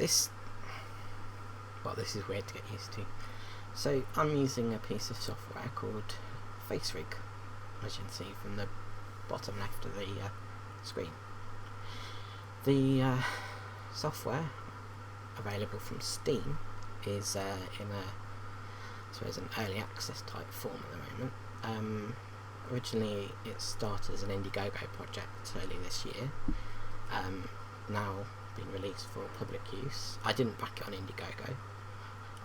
this is weird to get used to. So I'm using a piece of software called Facerig, as you can see from the bottom left of the screen. The software, available from Steam, is in an early access type form at the moment. Originally it started as an Indiegogo project early this year, now being released for public use. I didn't back it on Indiegogo.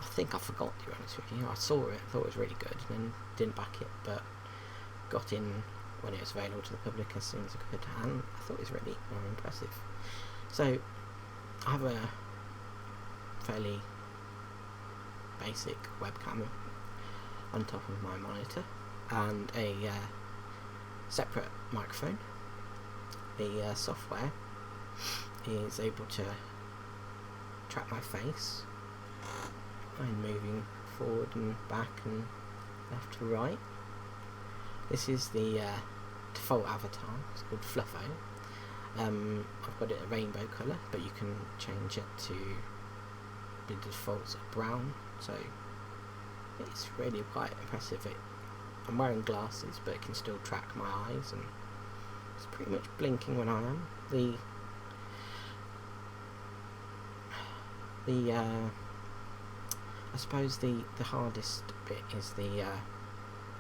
I think I forgot, to be honest with you. I saw it, thought it was really good, and then didn't back it, but got in when it was available to the public as soon as I could, and I thought it was really more impressive. So I have a fairly basic webcam on top of my monitor and a separate microphone. The software is able to track my face. I'm moving forward and back and left to right. This is the default avatar. It's called Fluffo. I've got it a rainbow colour, but you can change it to the default sort of brown, so it's really quite impressive. I'm wearing glasses, but it can still track my eyes, and it's pretty much blinking when I am. I suppose the hardest bit is the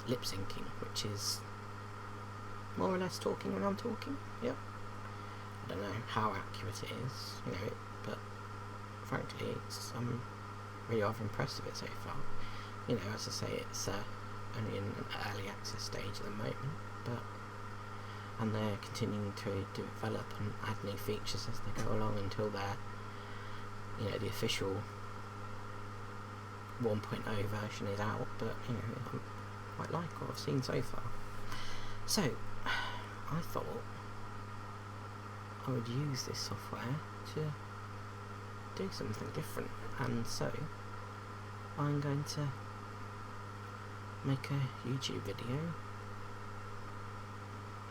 lip syncing, which is more or less talking when I'm talking. Yep. I don't know how accurate it is, but frankly, I'm really rather impressed with it so far. As I say, it's only in an early access stage at the moment, and they're continuing to develop and add new features as they go along until they're, the official 1.0 version is out. But I quite like what I've seen so far. So I thought I would use this software to do something different, and so I'm going to make a YouTube video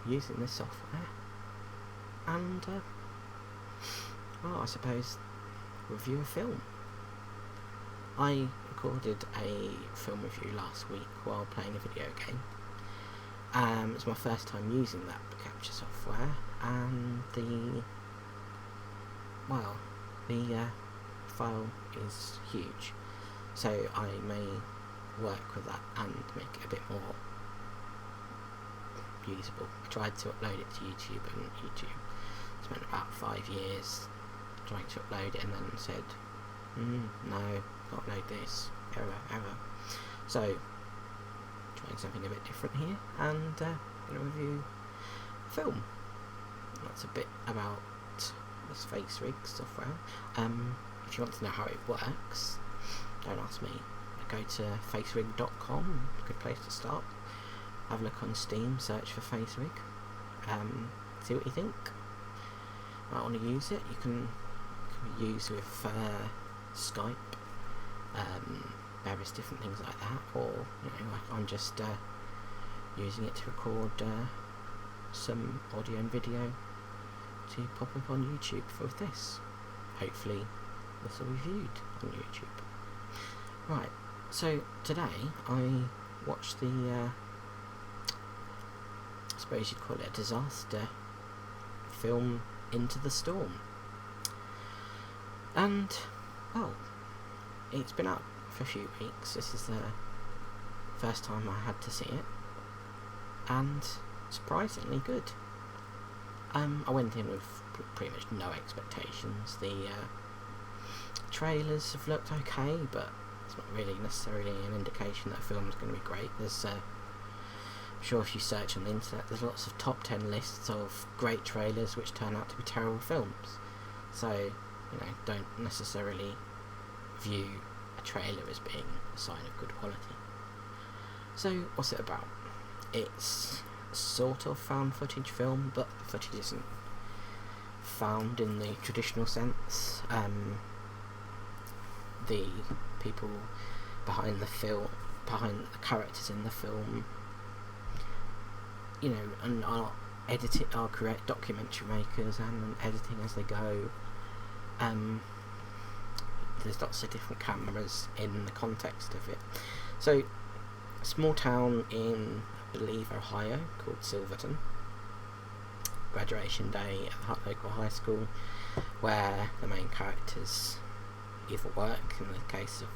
using this software and I suppose review a film. I recorded a film review last week while playing a video game. It's my first time using that capture software, and the file is huge, so I may work with that and make it a bit more usable. I tried to upload it to YouTube, and YouTube spent about 5 years trying to upload it and then said, no, can't upload this, error. So trying something a bit different here, and going to review a film. That's a bit about this Facerig software. If you want to know how it works, don't ask me. Go to facerig.com, good place to start. Have a look on Steam, search for Facerig, see what you think. Might want to use it. You can be used with Skype, various different things like that, or I'm just using it to record some audio and video to pop up on YouTube for this. Hopefully this will be viewed on YouTube. Right, so today I watched the I suppose you'd call it a disaster film, Into the Storm, and it's been out for a few weeks. This is the first time I had to see it, and surprisingly good. I went in with pretty much no expectations. The trailers have looked okay, but it's not really necessarily an indication that a film is going to be great. There's I'm sure if you search on the internet, there's lots of top 10 lists of great trailers which turn out to be terrible films. So don't necessarily view a trailer as being a sign of good quality. So what's it about? It's a sort of found footage film, but the footage isn't found in the traditional sense. The people behind the characters in the film, and are correct documentary makers and editing as they go. there's lots of different cameras in the context of it. So, a small town in, I believe, Ohio, called Silverton. Graduation day at the local high school, where the main characters either work, in the case of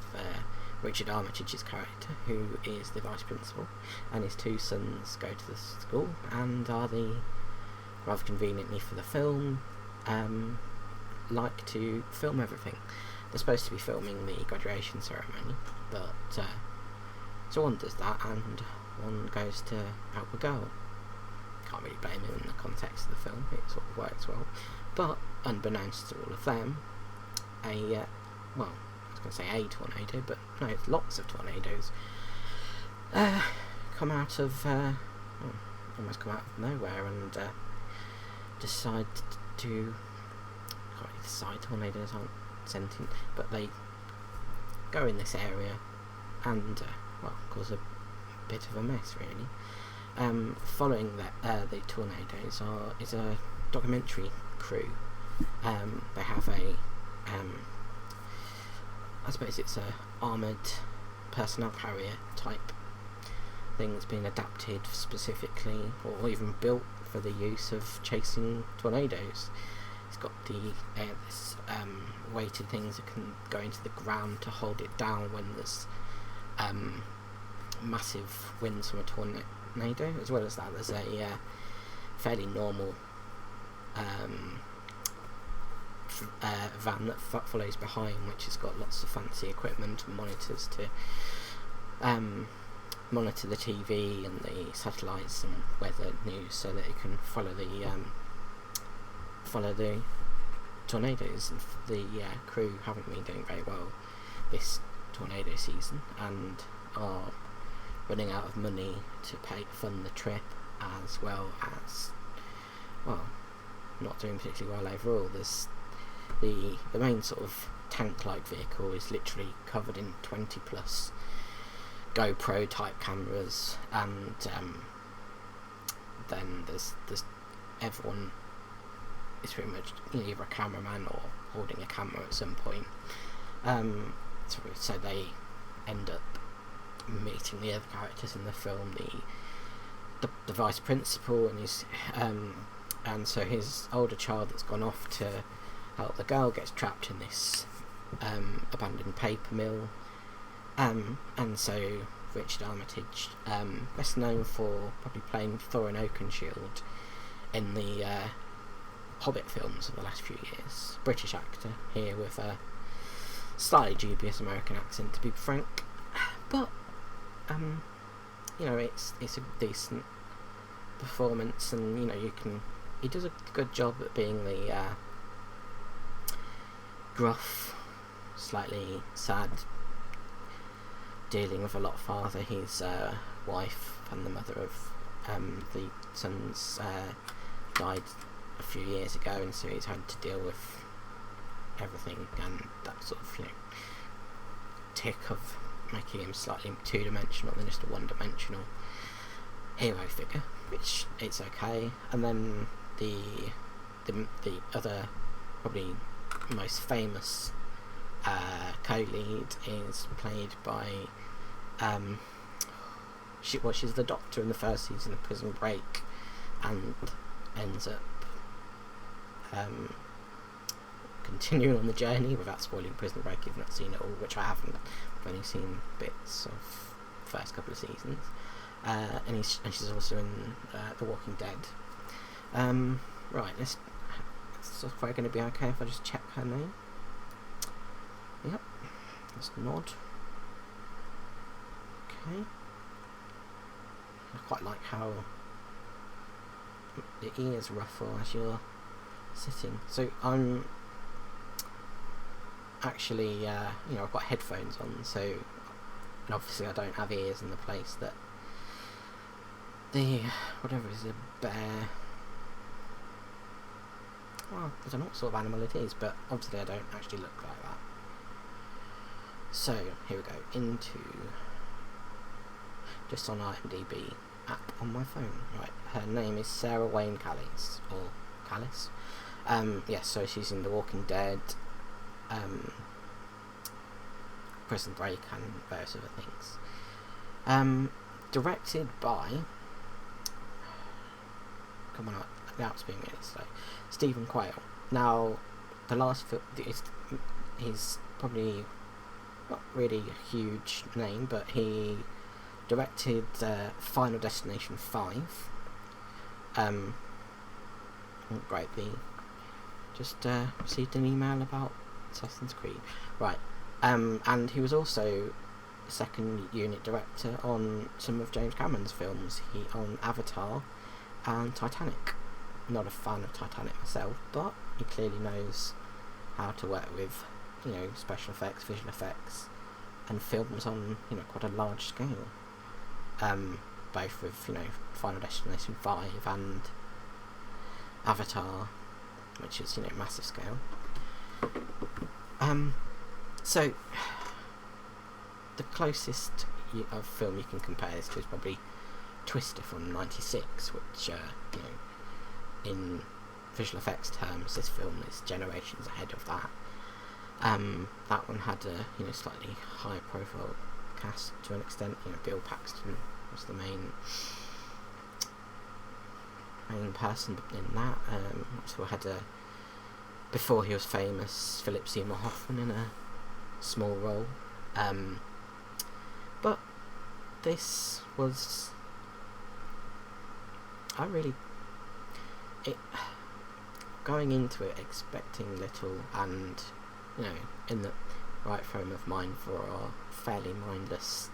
Richard Armitage's character, who is the vice principal, and his two sons go to the school and are the, rather conveniently for the film, like to film everything. They're supposed to be filming the graduation ceremony, but so one does that and one goes to help a girl. Can't really blame him in the context of the film, it sort of works well. But unbeknownst to all of them, a tornado, but no, it's lots of tornadoes come out of almost come out of nowhere and decide to tornadoes aren't sentient, but they go in this area and cause a bit of a mess, really. Following the tornadoes is a documentary crew. They have a I suppose it's a armoured personnel carrier type thing that's been adapted specifically or even built for the use of chasing tornadoes. It's got this weighted things that can go into the ground to hold it down when there's massive winds from a tornado. As well as that, there's a fairly normal van that follows behind, which has got lots of fancy equipment and monitors to monitor the TV and the satellites and weather news, so that it can follow the tornadoes. And the crew haven't been doing very well this tornado season and are running out of money to fund the trip, as well as not doing particularly well overall. There's the main sort of tank-like vehicle is literally covered in 20 plus GoPro type cameras, and then there's everyone is pretty much either a cameraman or holding a camera at some point. So they end up meeting the other characters in the film, the vice principal and his and so his older child that's gone off to help the girl gets trapped in this abandoned paper mill, and so Richard Armitage, best known for probably playing Thorin Oakenshield in the Hobbit films of the last few years, British actor here with a slightly dubious American accent, to be frank, but it's a decent performance, and he does a good job at being the gruff, slightly sad, dealing with a lot father. His wife and the mother of the sons died a few years ago, and so he's had to deal with everything and that sort of tick of making him slightly two-dimensional than just a one-dimensional hero figure, which it's okay. And then the other probably most famous co-lead is played by she's the Doctor in the first season of Prison Break, and ends up continuing on the journey without spoiling Prison Break if you've not seen it all, which I haven't. I've only seen bits of the first couple of seasons, and she's also in The Walking Dead. Right, it's probably going to be okay if I just check her name. Yep, let's nod. Okay. I quite like how the ears ruffle as you're sitting. So I'm actually, I've got headphones on, so, and obviously I don't have ears in the place that the, whatever is a bear, well, I don't know what sort of animal it is, but obviously I don't actually look like that. So, here we go, into, just on IMDb app on my phone. Right, her name is Sarah Wayne Callis, or Callis. Yes, so she's in The Walking Dead, Prison Break and various other things. Directed by, come on, without being really slow, Stephen Quayle. Now, the last film, he's probably not really a huge name, but he directed Final Destination 5. Greatly, just received an email about Assassin's Creed. Right, and he was also second unit director on some of James Cameron's films. He on Avatar and Titanic. Not a fan of Titanic myself, but he clearly knows how to work with, special effects, visual effects, and films on, quite a large scale. Both with, Final Destination 5 and Avatar, which is, massive scale. So the closest of film you can compare this to is probably Twister from '96, which, in visual effects terms, this film is generations ahead of that. That one had a slightly higher profile cast to an extent. Bill Paxton was the main person in that. Also had before he was famous, Philip Seymour Hoffman in a small role. But this was, going into it expecting little, and in the right frame of mind for a fairly mindless,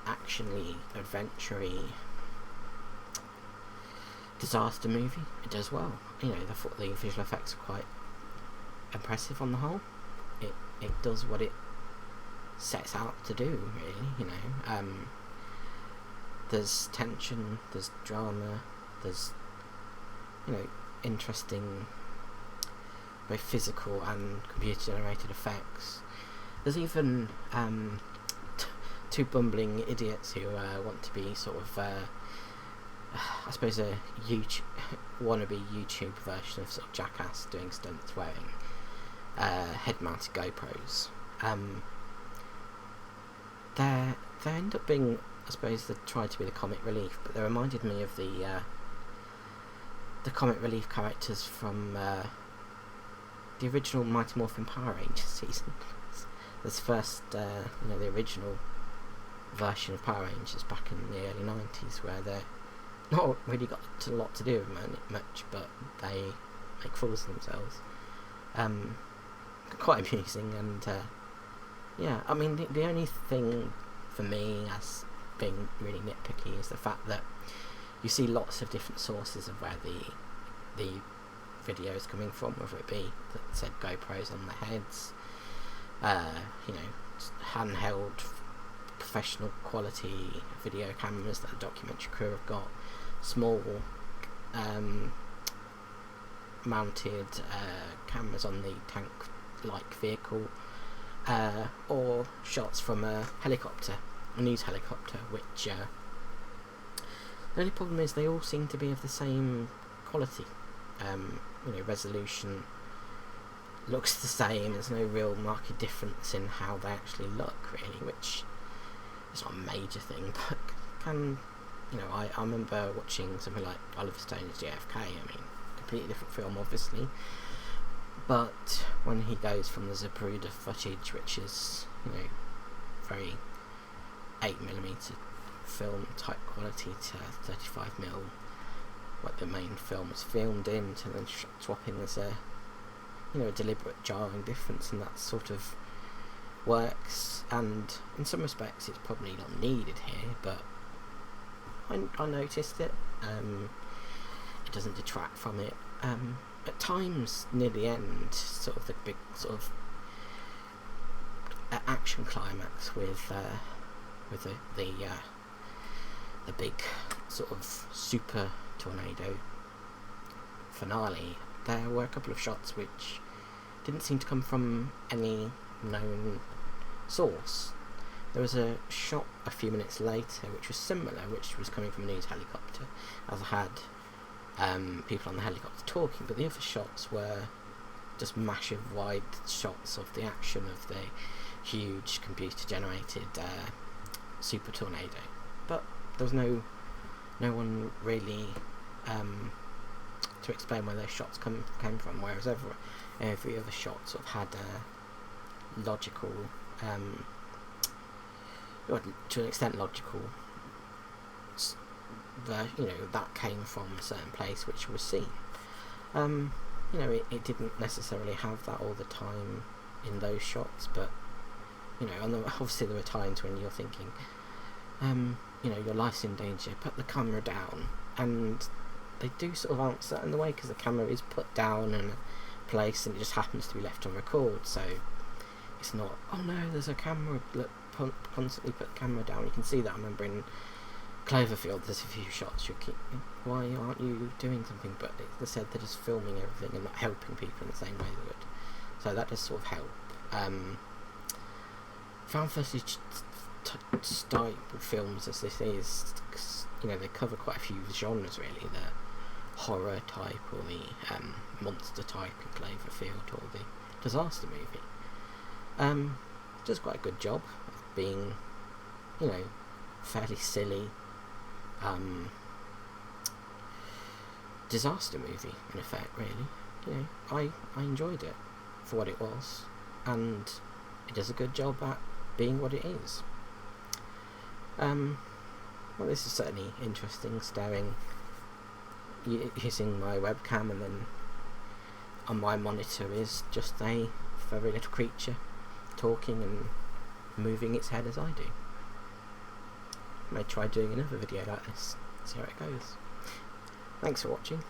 actionly, adventure-y disaster movie. It does well. I thought the visual effects are quite impressive on the whole. It does what it sets out to do, really. There's tension, there's drama, there's interesting both physical and computer generated effects. There's even two bumbling idiots who want to be sort of I suppose a wannabe YouTube version of sort of Jackass doing stunts wearing head-mounted GoPros. They end up being, I suppose, they tried to be the comic relief, but they reminded me of the comic relief characters from the original Mighty Morphin Power Rangers season. This first, the original version of Power Rangers back in the early 90s, where they're not really got a lot to do with much, but they make fools of themselves. Quite amusing, and the only thing for me as being really nitpicky is the fact that you see lots of different sources of where the video is coming from, whether it be that said GoPros on their heads, handheld professional quality video cameras that the documentary crew have got, small mounted cameras on the tank-like vehicle, or shots from a helicopter, a news helicopter, which the only problem is they all seem to be of the same quality. Resolution looks the same. There's no real marked difference in how they actually look, really, which is not a major thing, but can, I remember watching something like Oliver Stone's JFK. Completely different film, obviously, but when he goes from the Zapruder footage, which is, very 8mm film type quality, to 35mm, what the main film was filmed in, to then swapping, there's a deliberate jarring difference, and that sort of works, and in some respects it's probably not needed here, but I noticed it. It doesn't detract from it. At times near the end, sort of the big sort of action climax with the big sort of super tornado finale, there were a couple of shots which didn't seem to come from any known source. There was a shot a few minutes later which was similar, which was coming from a news helicopter, as I had people on the helicopter talking, but the other shots were just massive wide shots of the action of the huge computer generated super tornado, but there was no one really to explain where those shots came from, whereas every other shot sort of had a logical, to an extent logical, that came from a certain place which was seen. It didn't necessarily have that all the time in those shots, but obviously there were times when you're thinking, your life's in danger, put the camera down, and they do sort of answer that in the way, because the camera is put down in a place and it just happens to be left on record, so it's not, oh no, there's a camera, constantly put the camera down. You can see that. I remember in Cloverfield there's a few shots you keep, why aren't you doing something, but they said they're just filming everything and not helping people in the same way they would, so that does sort of help. Found footage type films as this is, they cover quite a few genres really, the horror type or the monster type in Cloverfield, or the disaster movie. Does quite a good job of being, fairly silly disaster movie in effect, really. I enjoyed it for what it was, and it does a good job at being what it is. Well, this is certainly interesting, using my webcam, and then on my monitor is just a furry little creature talking and moving its head as I do. I may try doing another video like this, see how it goes. Thanks for watching.